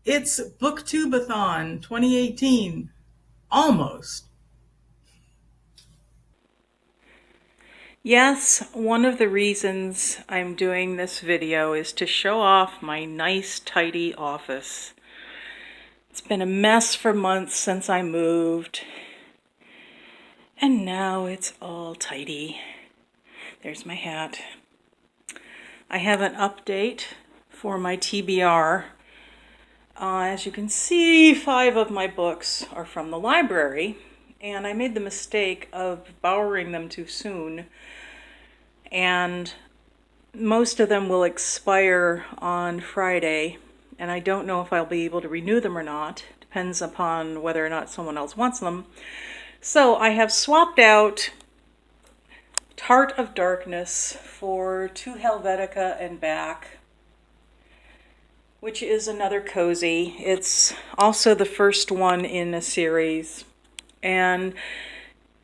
It's BookTubeathon 2018. Almost. Yes, one of the reasons I'm doing this video is to show off my nice, tidy office. It's been a mess for months since I moved, and now it's all tidy. There's my hat. I have an update for my TBR. As you can see, 5 of my books are from the library, and I made the mistake of borrowing them too soon, and most of them will expire on Friday, and I don't know if I'll be able to renew them or not. Depends upon whether or not someone else wants them. So I have swapped out Tart of Darkness for To Helvetica and Back, which is another cozy. It's also the first one in a series, and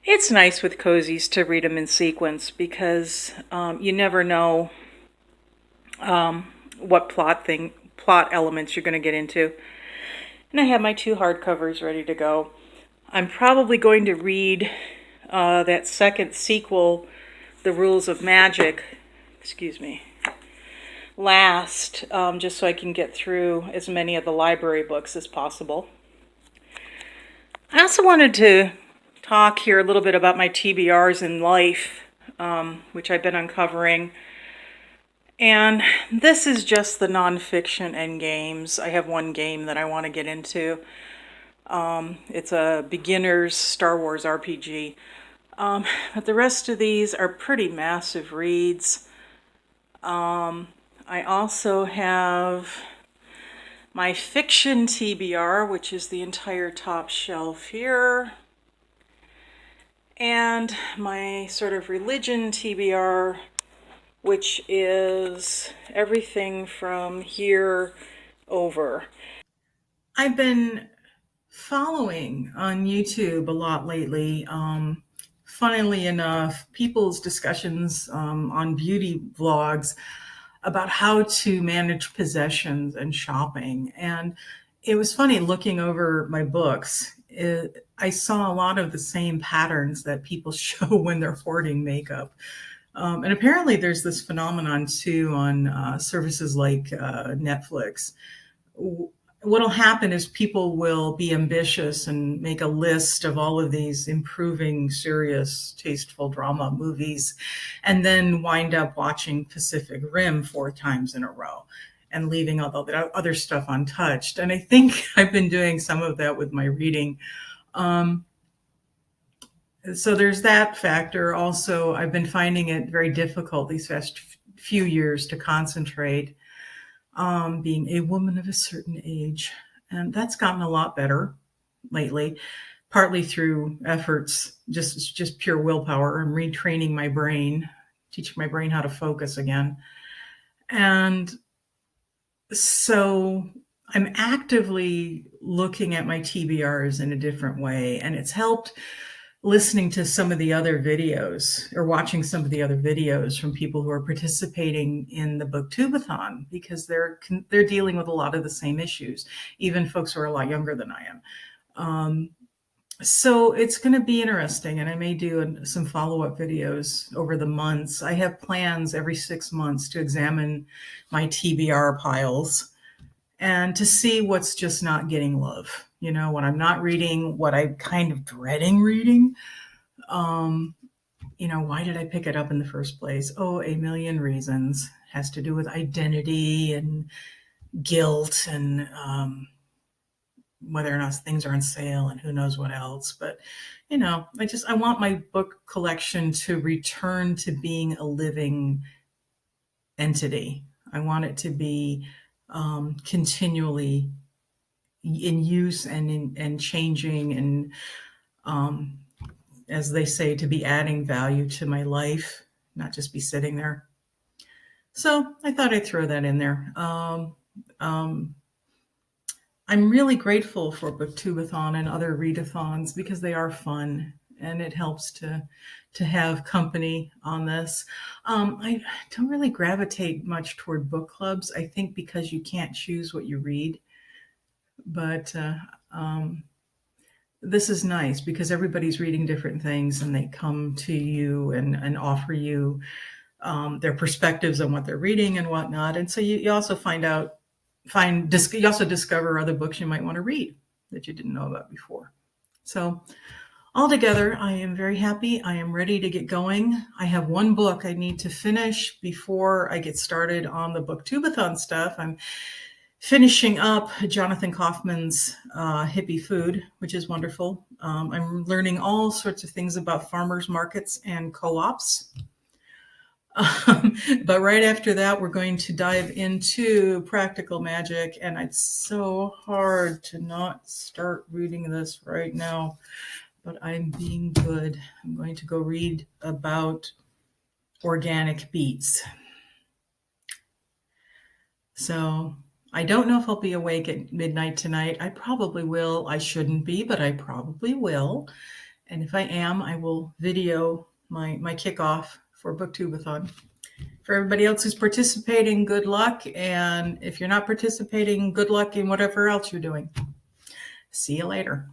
it's nice with cozies to read them in sequence because you never know what plot elements you're going to get into. And I have my 2 hardcovers ready to go. I'm probably going to read that second sequel, The Rules of Magic, last, just so I can get through as many of the library books as possible. I also wanted to talk here a little bit about my TBRs in life, which I've been uncovering. And this is just the nonfiction end games. I have one game that I want to get into. It's a beginner's Star Wars RPG. But the rest of these are pretty massive reads. I also have my fiction TBR, which is the entire top shelf here. And my sort of religion TBR, which is everything from here over. I've been following on YouTube a lot lately. Funnily enough, people's discussions on beauty vlogs about how to manage possessions and shopping. And it was funny looking over my books. I saw a lot of the same patterns that people show when they're hoarding makeup. And apparently, there's this phenomenon too on services like Netflix. What'll happen is people will be ambitious and make a list of all of these improving, serious, tasteful drama movies, and then wind up watching Pacific Rim 4 times in a row and leaving all the other stuff untouched. And I think I've been doing some of that with my reading. Um, so there's that factor. Also, I've been finding it very difficult these past few years to concentrate, being a woman of a certain age. And that's gotten a lot better lately, partly through efforts, just pure willpower and retraining my brain, teaching my brain how to focus again. And so I'm actively looking at my TBRs in a different way, and it's helped listening to some of the other videos or watching some of the other videos from people who are participating in the BookTubeathon, because they're dealing with a lot of the same issues, even folks who are a lot younger than I am. So it's going to be interesting, and I may do some follow-up videos over the months. I have plans every 6 months to examine my TBR piles and to see what's just not getting love. You know, what I'm not reading, what I'm kind of dreading reading. Why did I pick it up in the first place? Oh, a million reasons. Has to do with identity and guilt and whether or not things are on sale and who knows what else. But, I want my book collection to return to being a living entity. I want it to be continually in use and changing and, as they say, to be adding value to my life, not just be sitting there. So I thought I'd throw that in there. I'm really grateful for BookTubeathon and other readathons because they are fun and it helps to have company on this. I don't really gravitate much toward book clubs. I think because you can't choose what you read. But this is nice because everybody's reading different things and they come to you and offer you their perspectives on what they're reading and whatnot. And so you also you also discover other books you might want to read that you didn't know about before. So altogether, I am very happy. I am ready to get going. I have one book I need to finish before I get started on the BookTubeathon stuff. I'm finishing up Jonathan Kaufman's Hippie Food, which is wonderful. I'm learning all sorts of things about farmers markets and co-ops. But right after that, we're going to dive into Practical Magic, and it's so hard to not start reading this right now, but I'm being good. I'm going to go read about organic beets. So I don't know if I'll be awake at midnight tonight. I probably will. I shouldn't be, but I probably will. And if I am, I will video my kickoff for BookTubeathon. For everybody else who's participating, good luck. And if you're not participating, good luck in whatever else you're doing. See you later.